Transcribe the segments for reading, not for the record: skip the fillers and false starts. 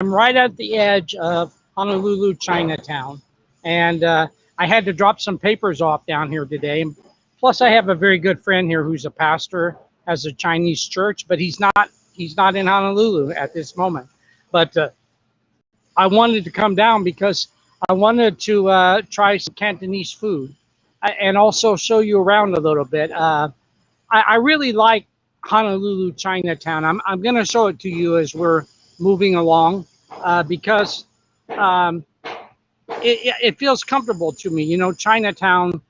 I'm right at the edge of Honolulu Chinatown, and I had to drop some papers off down here today. Plus, I have a very good friend here who's a pastor, has a Chinese church, but he's not in Honolulu at this moment. But I wanted to come down because I wanted to try some Cantonese food and also show you around a little bit. I really like Honolulu Chinatown. I'm going to show it to you as we're moving along because um, it feels comfortable to me. You know, Chinatown,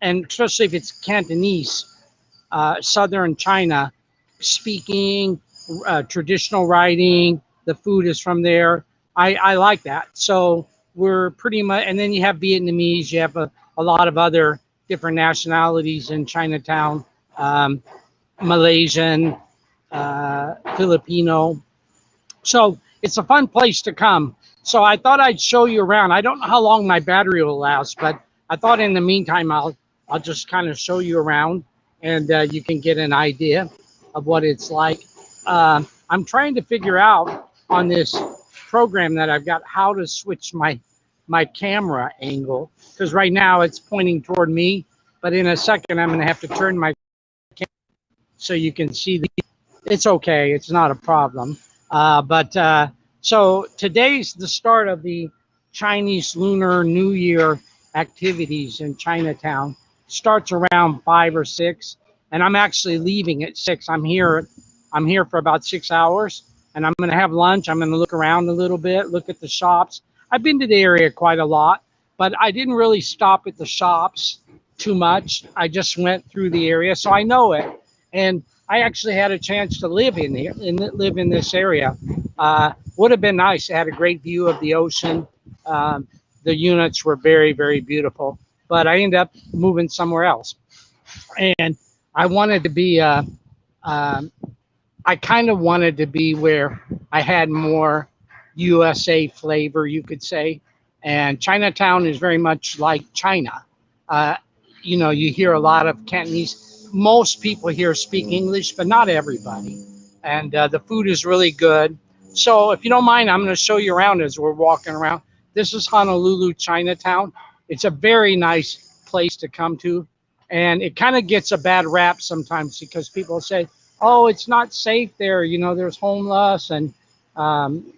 and especially if it's Cantonese, southern China, speaking, traditional writing, the food is from there. I like that. So we're pretty much, and then you have Vietnamese, you have a lot of other different nationalities in Chinatown, um, Malaysian, Filipino. So it's a fun place to come. So I thought I'd show you around. I don't know how long my battery will last, but I thought in the meantime I'll just kind of show you around, and you can get an idea of what it's like. I'm trying to figure out on this program that I've got how to switch my camera angle, because right now it's pointing toward me, but in a second I'm going to have to turn my camera so you can see the. It's okay. It's not a problem. But so today's the start of the Chinese Lunar New Year activities in Chinatown. Starts around 5 or 6, and I'm actually leaving at 6. I'm here. I'm here for about 6 hours, and I'm going to have lunch. I'm going to look around a little bit, look at the shops. I've been to the area quite a lot, but I didn't really stop at the shops too much. I just went through the area, so I know it. And I actually had a chance to live in here and live in this area. Would have been nice. It had a great view of the ocean. The units were very, very beautiful, but I ended up moving somewhere else. And I wanted to be, um, I kind of wanted to be where I had more USA flavor, you could say. And Chinatown is very much like China. Uh, you know, you hear a lot of Cantonese. Most people here speak English, but not everybody. And the food is really good. So if you don't mind, I'm going to show you around as we're walking around. This is Honolulu Chinatown. It's a very nice place to come to. And it kind of gets a bad rap sometimes because people say, oh, it's not safe there. You know, there's homeless and,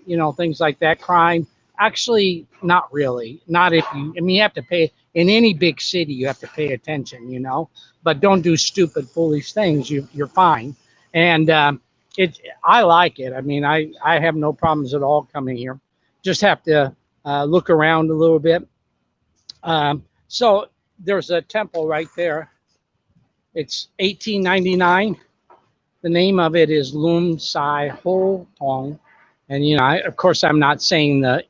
you know, things like that, crime. Actually, not really. Not if you, I mean, you have to pay, in any big city, you have to pay attention, you know, but don't do stupid, foolish things. You're fine. And I like it. I mean, I have no problems at all coming here. Just have to look around a little bit. So there's a temple right there. It's 1899. The name of it is Lum Sai Ho Tong. And, you know, of course, I'm not saying the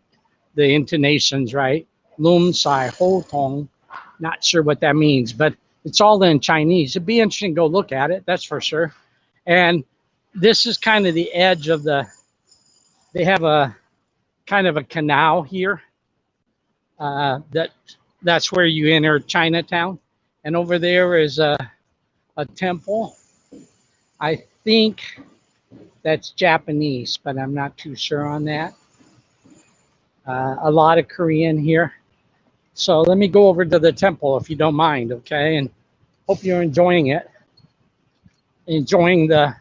intonations right. Lum Sai Ho Tong. Not sure what that means, but it's all in Chinese. It'd be interesting to go look at it, that's for sure. And this is kind of the edge of they have a kind of a canal here. That's where you enter Chinatown. And over there is a temple. I think that's Japanese, but I'm not too sure on that. A lot of Korean here. So let me go over to the temple if you don't mind, okay? And hope you're enjoying it. Enjoying the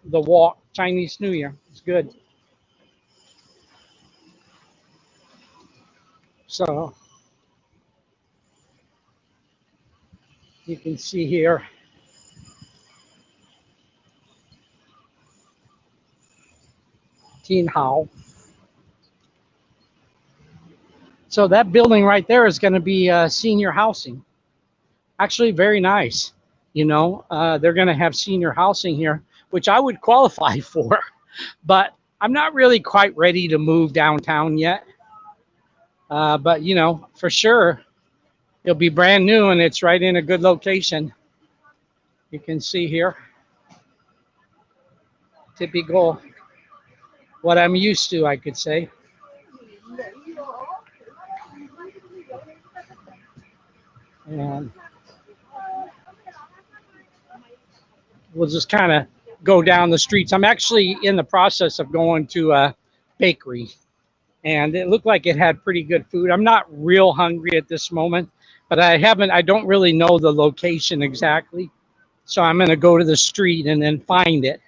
walk. Chinese New Year. It's good. So you can see here. Teen Hao. So that building right there is going to be senior housing. Actually, very nice. You know, they're going to have senior housing here, which I would qualify for, but I'm not really quite ready to move downtown yet. But, you know, for sure, it'll be brand new and it's right in a good location. You can see here. Typical, what I'm used to, I could say. And we'll just kind of go down the streets. I'm actually in the process of going to bakery, and it looked like it had pretty good food. I'm not real hungry at this moment, but I don't really know the location exactly. So I'm going to go to the street and then find it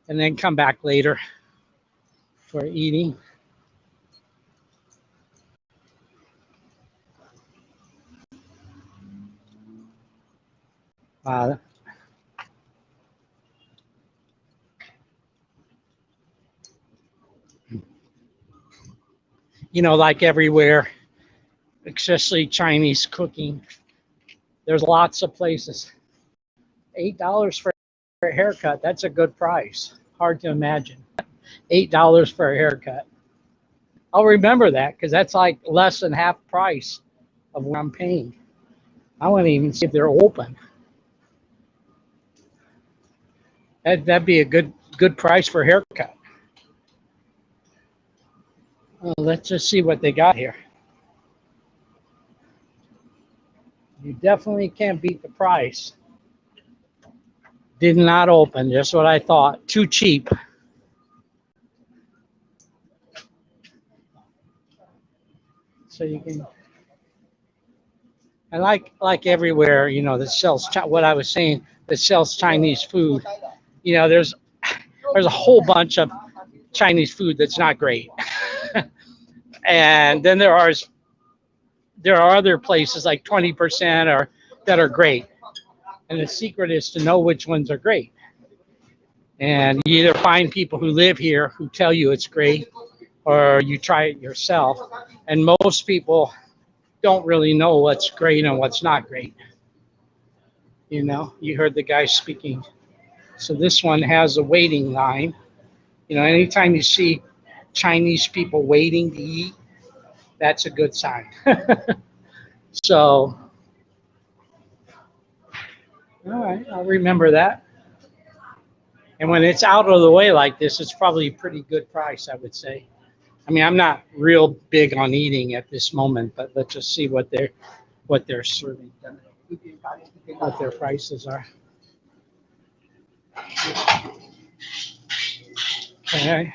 and then come back later for eating. Uh, like everywhere, especially Chinese cooking, there's lots of places. $8 for a haircut, that's a good price. Hard to imagine. $8 for a haircut. I'll remember that because that's like less than half price of what I'm paying. I want to even see if they're open. That'd be a good price for a haircut. Well, let's just see what they got here. You definitely can't beat the price. Did not open, just what I thought. Too cheap. So you can, and like everywhere, that sells what I was saying, that sells Chinese food. There's a whole bunch of Chinese food that's not great, and then there are other places like 20% or that are great. And the secret is to know which ones are great. And you either find people who live here who tell you it's great, or you try it yourself. And most people don't really know what's great and what's not great. You heard the guy speaking. So this one has a waiting line. Anytime you see Chinese people waiting to eat, that's a good sign. So, all right, I'll remember that. And when it's out of the way like this, it's probably a pretty good price, I would say. I mean, I'm not real big on eating at this moment, but let's just see what they're serving, what their prices are. Okay,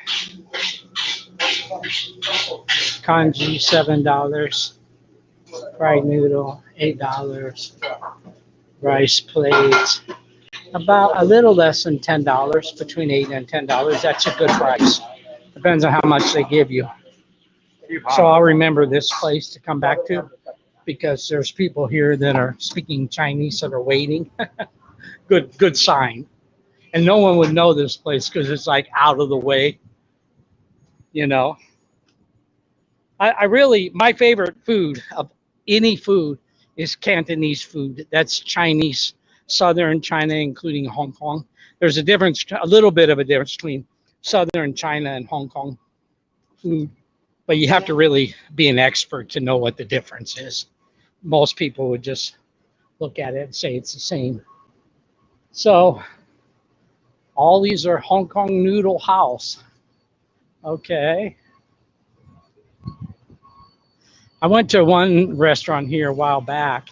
congee $7, fried noodle $8, rice plates about a little less than $10, between $8 and $10. That's a good price. Depends on how much they give you. So I'll remember this place to come back to because there's people here that are speaking Chinese that are waiting. Good sign. And no one would know this place because it's like out of the way. You know, I really, my favorite food of any food is Cantonese food. That's Chinese, Southern China, including Hong Kong. There's a little bit of a difference between Southern China and Hong Kong food, but you have to really be an expert to know what the difference is. Most people would just look at it and say it's the same. So all these are Hong Kong Noodle House. Okay. I went to one restaurant here a while back.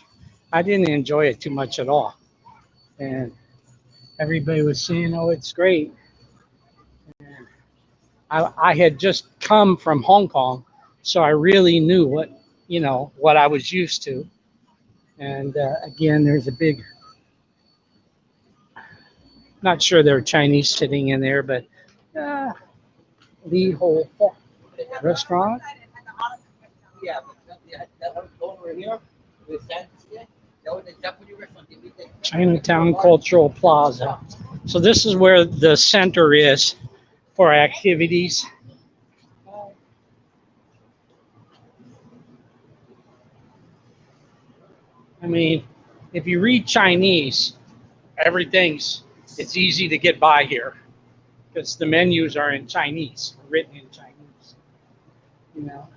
I didn't enjoy it too much at all. And everybody was saying, oh, it's great. And I had just come from Hong Kong, so I really knew what I was used to. And again, there's a big, not sure they're Chinese sitting in there, but Lee Ho restaurant. Chinatown Cultural Plaza. So this is where the center is for activities. I mean, if you read Chinese, it's easy to get by here because the menus are in Chinese, written in Chinese, you know.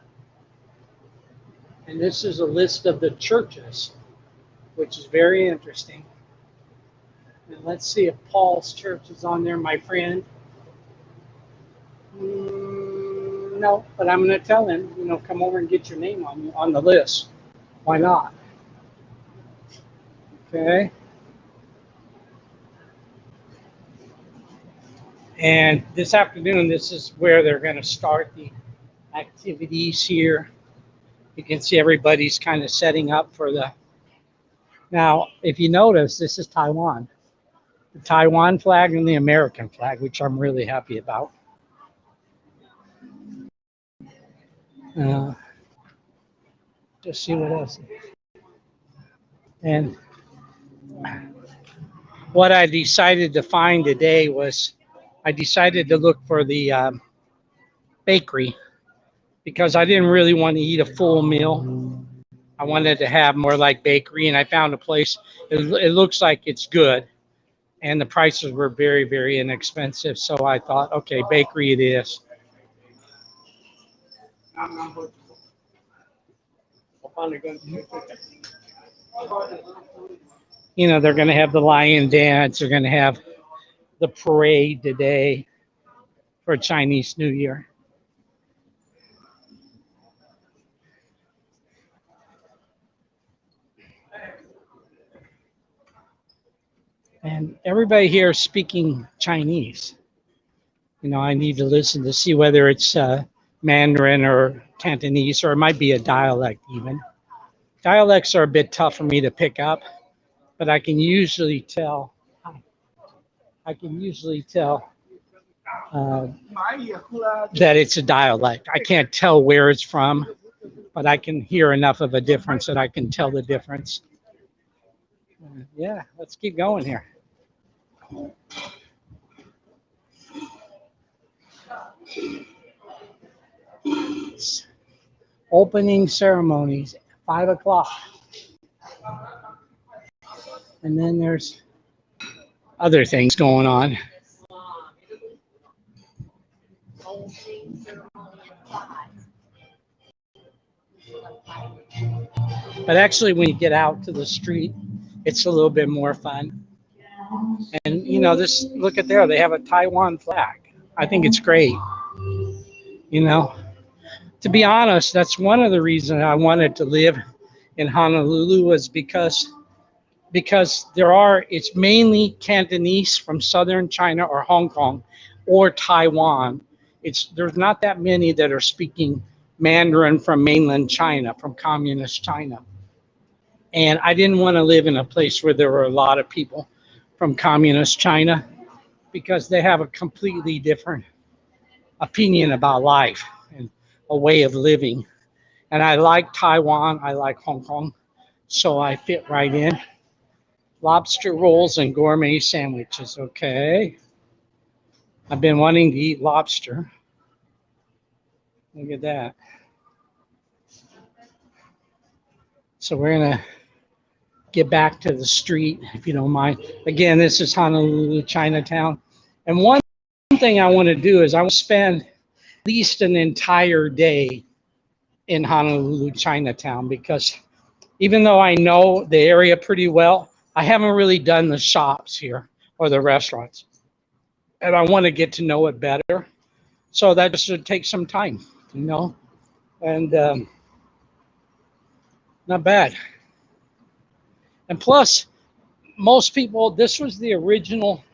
And this is a list of the churches, which is very interesting. And let's see if Paul's church is on there, my friend. No, but I'm going to tell him, come over and get your name on the list. Why not? Okay. And this afternoon, this is where they're going to start the activities here. You can see everybody's kind of setting up for the. Now, if you notice, this is Taiwan. The Taiwan flag and the American flag, which I'm really happy about. Uh, just see what else. And what I decided to find today was I decided to look for the bakery because I didn't really want to eat a full meal. I wanted to have more like bakery, and I found a place. It looks like it's good, and the prices were very, very inexpensive. So I thought, okay, bakery it is. You know, they're going to have the lion dance. They're going to have the parade today for Chinese New Year. And everybody here is speaking Chinese. You know, I need to listen to see whether it's Mandarin or Cantonese, or it might be a dialect even. Dialects are a bit tough for me to pick up, but I can usually tell. I can usually tell that it's a dialect. I can't tell where it's from, but I can hear enough of a difference that I can tell the difference. Yeah, let's keep going here. Opening ceremonies, 5 o'clock. And then there's other things going on. But actually, when you get out to the street, it's a little bit more fun. And you know, this look at there, they have a Taiwan flag. I think it's great. You know, to be honest, that's one of the reasons I wanted to live in Honolulu was because it's mainly Cantonese from southern China or Hong Kong or Taiwan. There's not that many that are speaking Mandarin from mainland China, from communist China. And I didn't want to live in a place where there were a lot of people from communist China because they have a completely different opinion about life and a way of living. And I like Taiwan, I like Hong Kong, so I fit right in. Lobster rolls and gourmet sandwiches, okay. I've been wanting to eat lobster. Look at that. So we're gonna get back to the street, if you don't mind. Again, this is Honolulu Chinatown. And one thing I want to do is I want to spend at least an entire day in Honolulu Chinatown because even though I know the area pretty well, I haven't really done the shops here or the restaurants. And I want to get to know it better. So that should take some time, you know, and not bad. And plus, most people, this was the original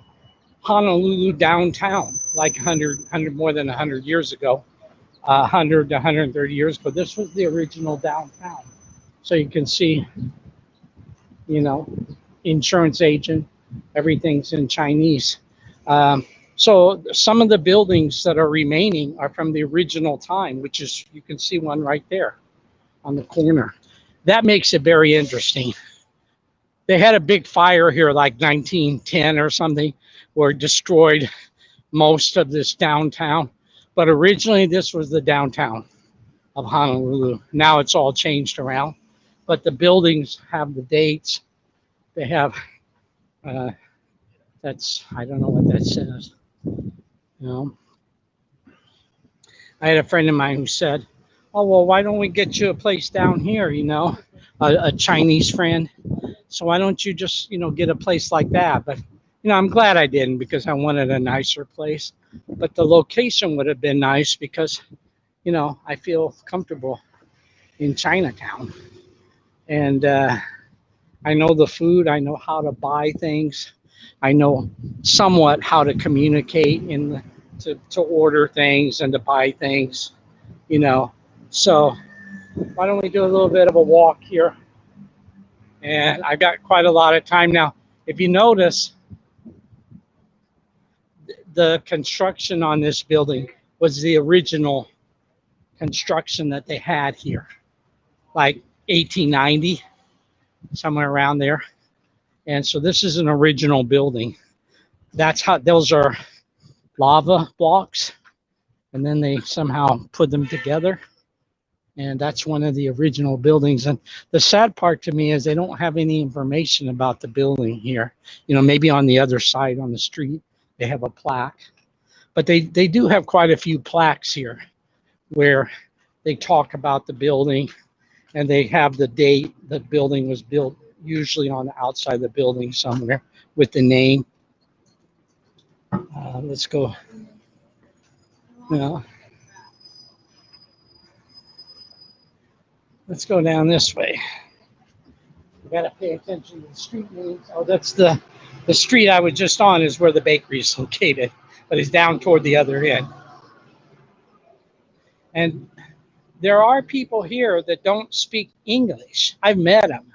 Honolulu downtown, like 100 more than 100 years ago, 100 to 130 years ago. This was the original downtown. So you can see, you know, insurance agent, everything's in Chinese. So some of the buildings that are remaining are from the original time, which is, you can see one right there on the corner. That makes it very interesting. They had a big fire here like 1910 or something where it destroyed most of this downtown. But originally this was the downtown of Honolulu. Now it's all changed around. But the buildings have the dates. They have, I don't know what that says. You know, I had a friend of mine who said, oh, well, why don't we get you a place down here, you know, a Chinese friend. So why don't you just, you know, get a place like that? But, you know, I'm glad I didn't because I wanted a nicer place. But the location would have been nice because, you know, I feel comfortable in Chinatown. And I know the food. I know how to buy things. I know somewhat how to communicate in to order things and to buy things, you know. So why don't we do a little bit of a walk here? And I've got quite a lot of time now. If you notice, the construction on this building was the original construction that they had here, like 1890, somewhere around there. And so this is an original building. That's how, those are lava blocks, and then they somehow put them together. And that's one of the original buildings. And the sad part to me is they don't have any information about the building here. You know, maybe on the other side on the street, they have a plaque. But they do have quite a few plaques here where they talk about the building, and they have the date the building was built, usually on the outside of the building somewhere with the name. Let's go. Let's go down this way. We got to pay attention to the street names. Oh, that's the street I was just on is where the bakery is located, but it's down toward the other end. And there are people here that don't speak English. I've met them,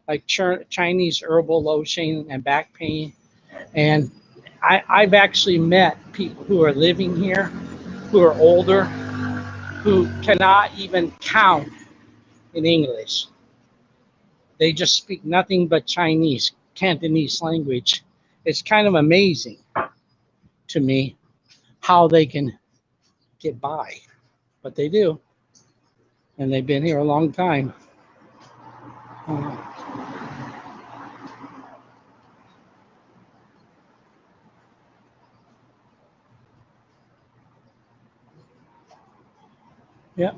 like Chinese herbal lotion and back pain. And I've actually met people who are living here, who are older, who cannot even count in English. They just speak nothing but Chinese, Cantonese language. It's kind of amazing to me how they can get by, but they do. And they've been here a long time. Yep.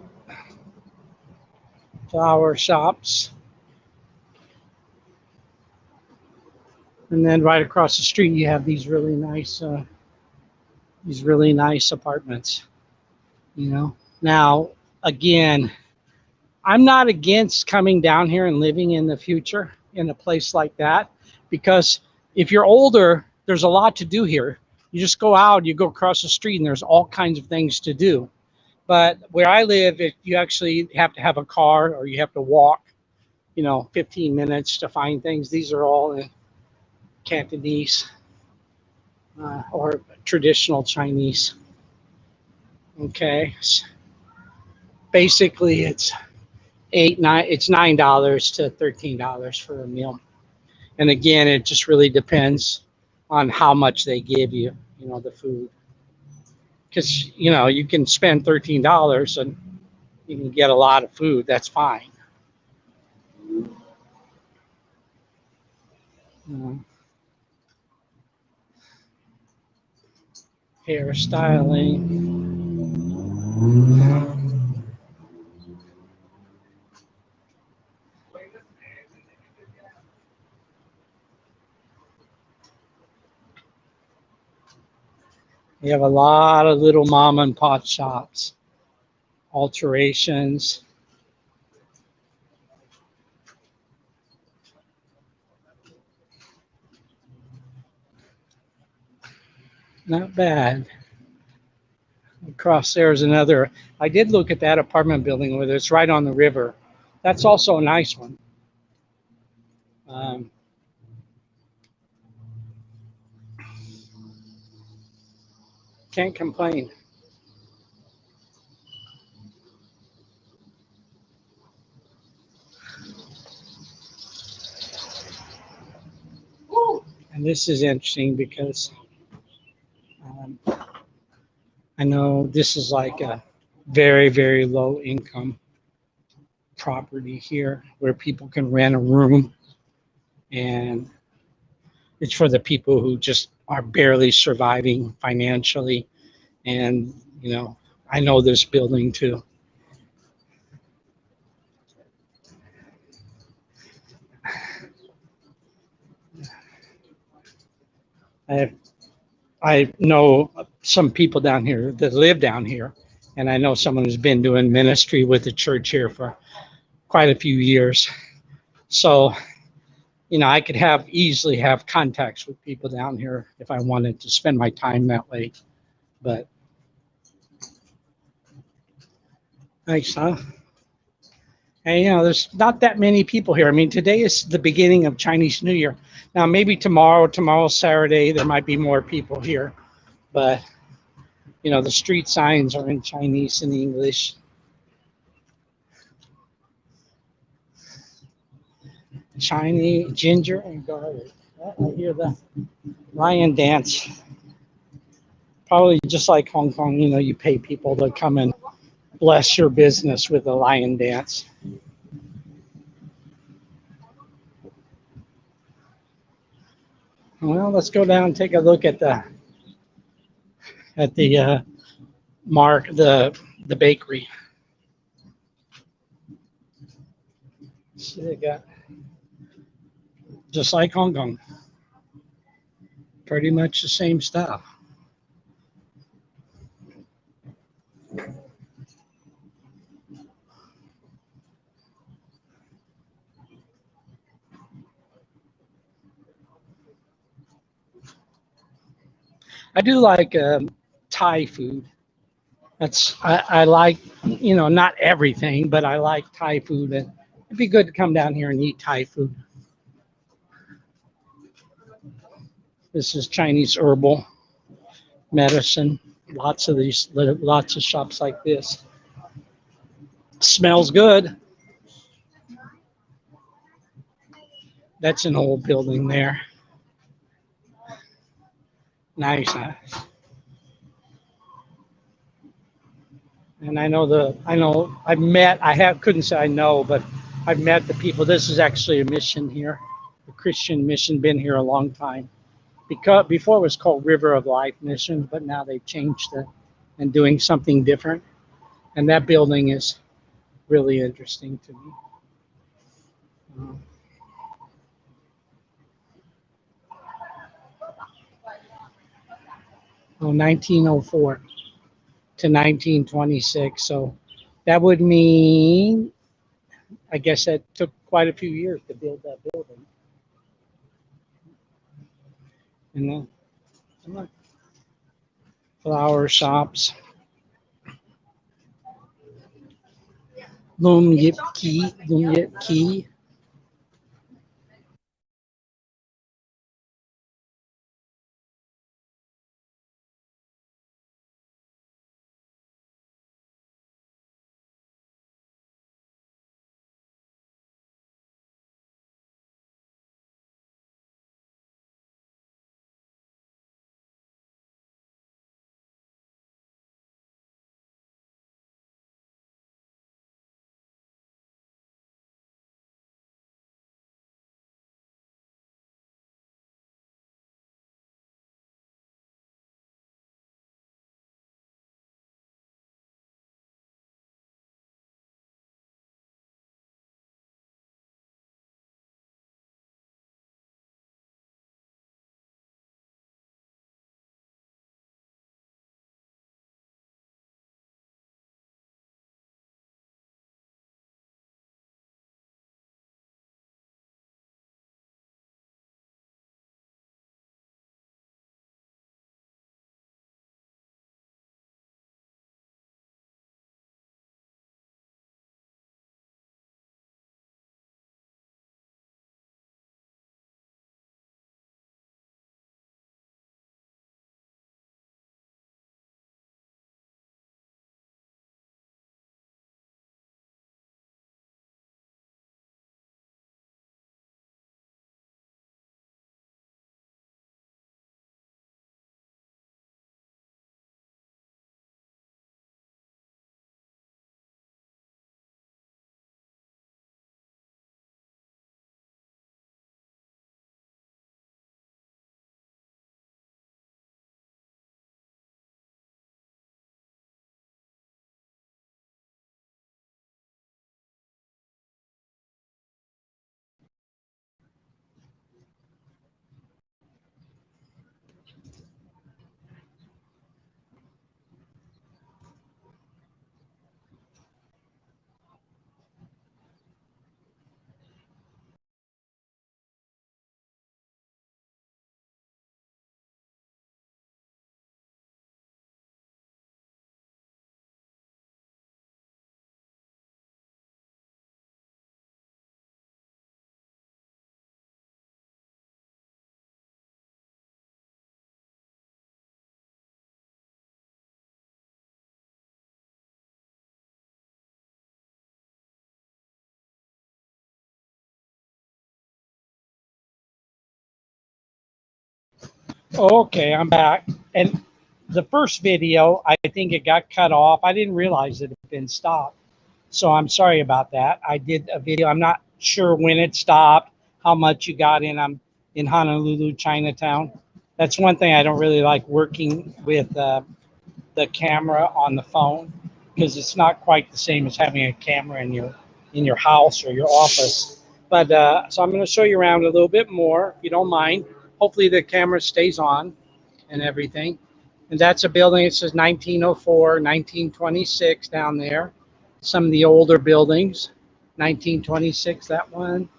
Flower shops. And then right across the street, you have these really nice apartments, you know. Now, again, I'm not against coming down here and living in the future in a place like that, because if you're older, there's a lot to do here. You just go out, you go across the street, and there's all kinds of things to do. But where I live, you actually have to have a car, or you have to walk, 15 minutes to find things. These are all in Cantonese or traditional Chinese. Okay. Basically, it's $9 to $13 for a meal. And again, it just really depends on how much they give you, the food. Because, you can spend $13 and you can get a lot of food. That's fine. Hairstyling. You have a lot of little mom and pop shops, alterations. Not bad. Across there is another. I did look at that apartment building where it's right on the river. That's also a nice one. Can't complain. And this is interesting because I know this is like a very, very low income property here where people can rent a room, and it's for the people who just are barely surviving financially. And, I know this building too. I know some people down here that live down here, and I know someone who's been doing ministry with the church here for quite a few years. So I could have easily have contacts with people down here if I wanted to spend my time that way. But nice, huh? And there's not that many people here. I mean, today is the beginning of Chinese New Year. Now, maybe tomorrow's Saturday, there might be more people here. But the street signs are in Chinese and English. Chinese ginger and garlic. Oh, I hear the lion dance. Probably just like Hong Kong, you pay people to come and bless your business with a lion dance. Well, let's go down and take a look at the mark the bakery. See, they got just like Hong Kong, pretty much the same stuff. I do like Thai food. I like not everything, but I like Thai food, and it'd be good to come down here and eat Thai food. This is Chinese herbal medicine. Lots of shops like this. Smells good. That's an old building there. Nice. And couldn't say I know, but I've met the people. This is actually a mission here, a Christian mission, been here a long time. Because before it was called River of Life Mission, but now they've changed it and doing something different. And that building is really interesting to me. Oh, 1904 to 1926. So that would mean, I guess that took quite a few years to build that building. And then flower shops. Loom Yip Key. Okay, I'm back. And the first video, I think it got cut off. I didn't realize it had been stopped. So I'm sorry about that. I did a video. I'm not sure when it stopped, how much you got in. I'm in Honolulu, Chinatown. That's one thing I don't really like working with the camera on the phone because it's not quite the same as having a camera in your house or your office. But so I'm going to show you around a little bit more, if you don't mind. Hopefully the camera stays on and everything. And that's a building. It says 1904, 1926 down there. Some of the older buildings, 1926, that one.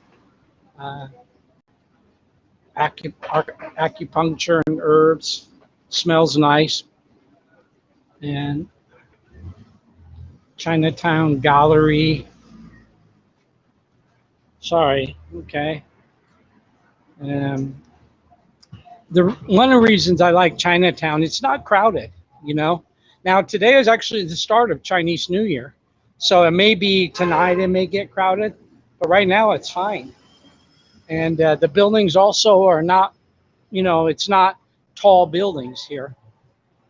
Uh, acupuncture and herbs. Smells nice. And Chinatown Gallery. Sorry, okay. One of the reasons I like Chinatown, it's not crowded, you know. Now today is actually the start of Chinese New Year. So it may be tonight it may get crowded, but right now it's fine. And the buildings also are not, you know, it's not tall buildings here.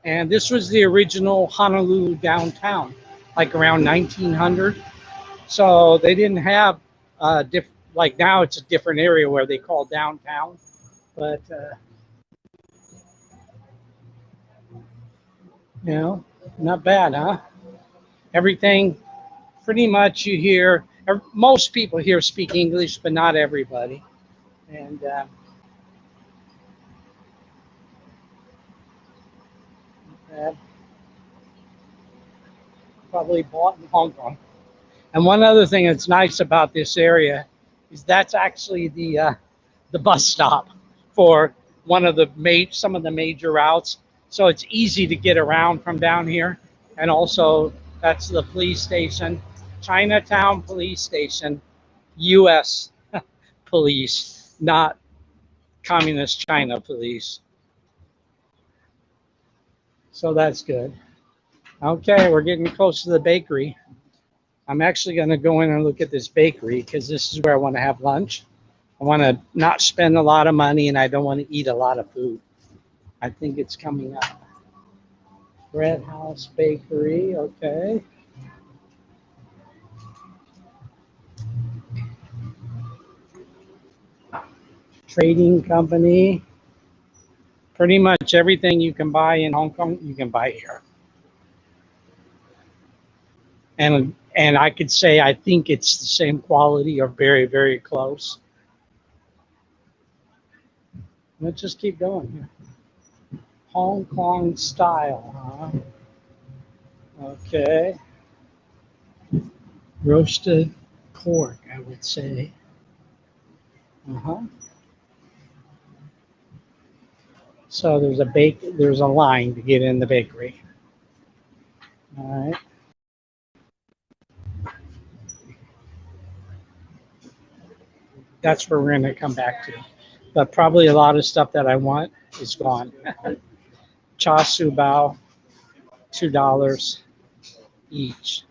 And this was the original Honolulu downtown, like around 1900. So they didn't have like now it's a different area where they call downtown. But, you know, not bad, huh? Everything pretty much you hear, most people here speak English, but not everybody. And probably bought in Hong Kong. And one other thing that's nice about this area is that's actually the bus stop for one of some of the major routes. So it's easy to get around from down here. And also that's the police station, Chinatown Police Station, U.S. police, not communist China police. So that's good. Okay, we're getting close to the bakery. I'm actually going to go in and look at this bakery because this is where I want to have lunch. I want to not spend a lot of money and I don't want to eat a lot of food. I think it's coming up. Bread House Bakery, okay. Trading company. Pretty much everything you can buy in Hong Kong, you can buy here. And I could say I think it's the same quality or very, very close. Let's just keep going here. Hong Kong style, huh? Okay. Roasted pork, I would say. Uh-huh. So there's a line to get in the bakery. All right. That's where we're going to come back to. But probably a lot of stuff that I want is gone. Cha Su Bao, $2 each.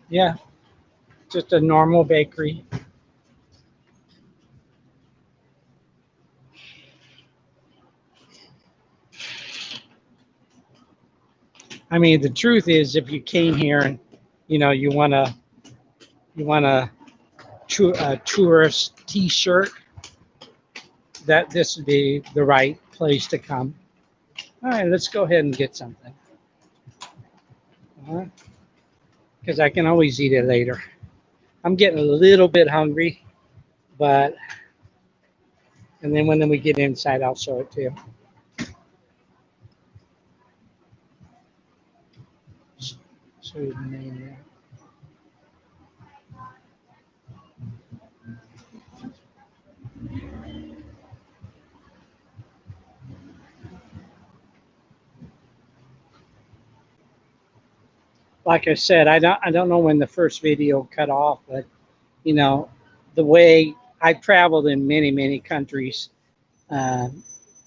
Yeah, just a normal bakery. I mean, the truth is, if you came here and you want a tourist T-shirt, that this would be the right place to come. All right, let's go ahead and get something. Because I can always eat it later. I'm getting a little bit hungry, and then when we get inside, I'll show it to you. Show you the name there. Like I said, I don't know when the first video cut off, but the way I've traveled in many, many countries, a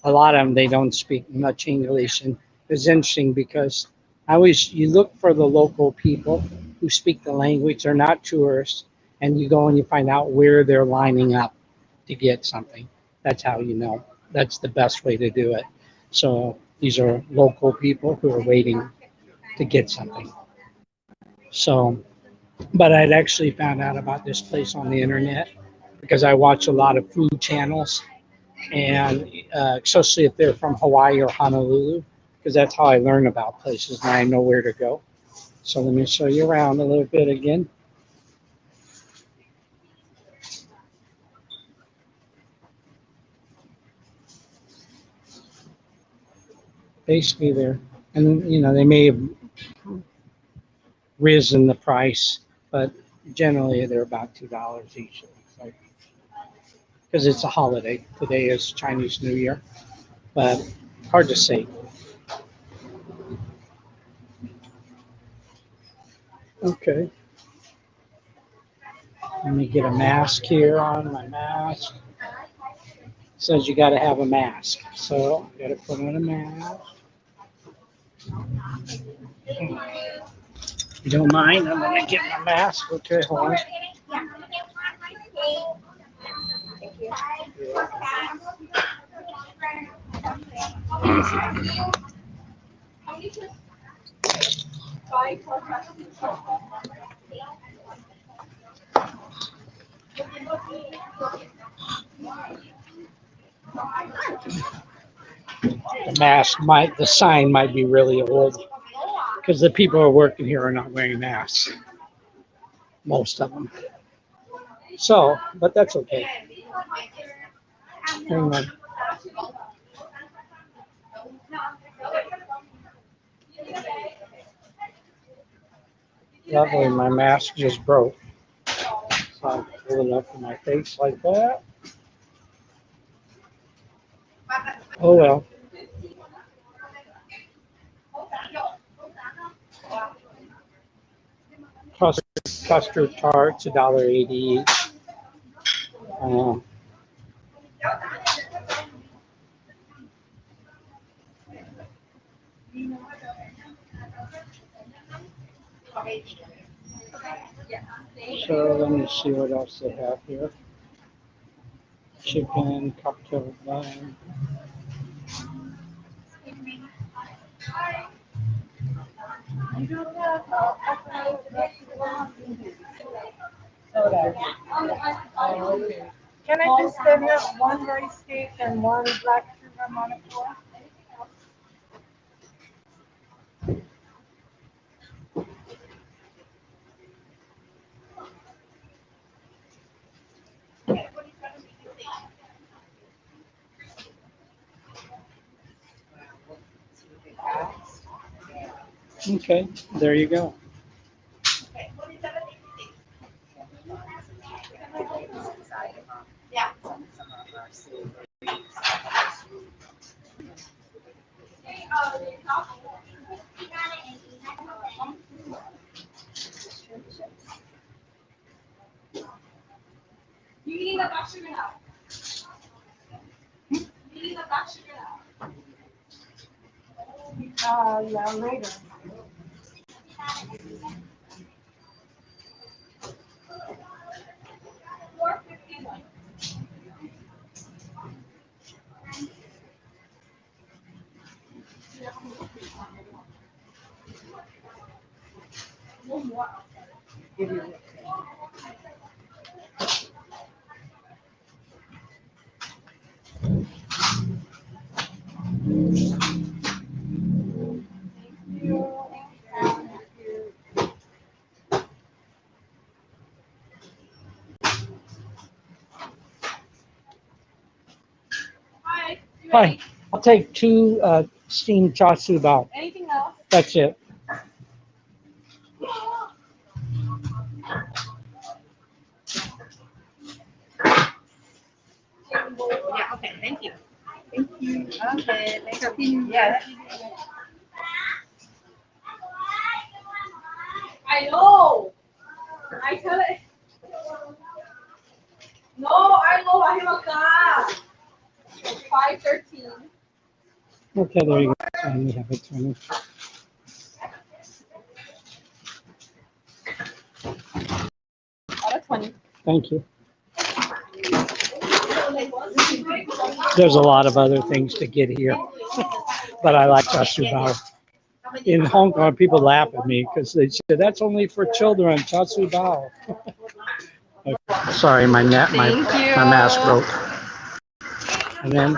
lot of them, they don't speak much English. And it's interesting because you look for the local people who speak the language. They're not tourists. And you go and you find out where they're lining up. to get something. That's how you know. That's the best way to do it. So these are local people who are waiting to get something. So, but I'd actually found out about this place on the internet because I watch a lot of food channels, and especially if they're from Hawaii or Honolulu, because that's how I learn about places and I know where to go. So let me show you around a little bit again. Basically, they're, and you know, they may have risen the price, but generally they're about $2 each. So, because it's a holiday. Today is Chinese New Year, but hard to say. Okay, let me get a mask here on my mask. It says you got to have a mask, so I got to put on a mask. If you don't mind, I'm gonna get my mask. Okay, hold on. The sign might be really old because the people who are working here are not wearing masks, most of them. So, but that's okay. Hang on. Luckily, my mask just broke. So I pull it up to my face like that. Oh well. Custard tarts, $1.80 each. Um, so let me see what else they have here. Chicken, cocktail bun. Can I just have one rice cake and one black sugar monocle? Okay, there you go. Yeah, later. Hi, I'll take two steamed chasu bao. Anything else? That's it. Yeah, okay, thank you. Thank you. Okay, thank you. Yes. I know. I tell it. No, I know. I have a car. 5:13. Okay, there you go. So we have it. Out of 20. Thank you. There's a lot of other things to get here, but I like Char Siu Bao. In Hong Kong, people laugh at me because they say that's only for children. Char Siu Bao. Okay. Sorry, my Thank you. mask broke. And then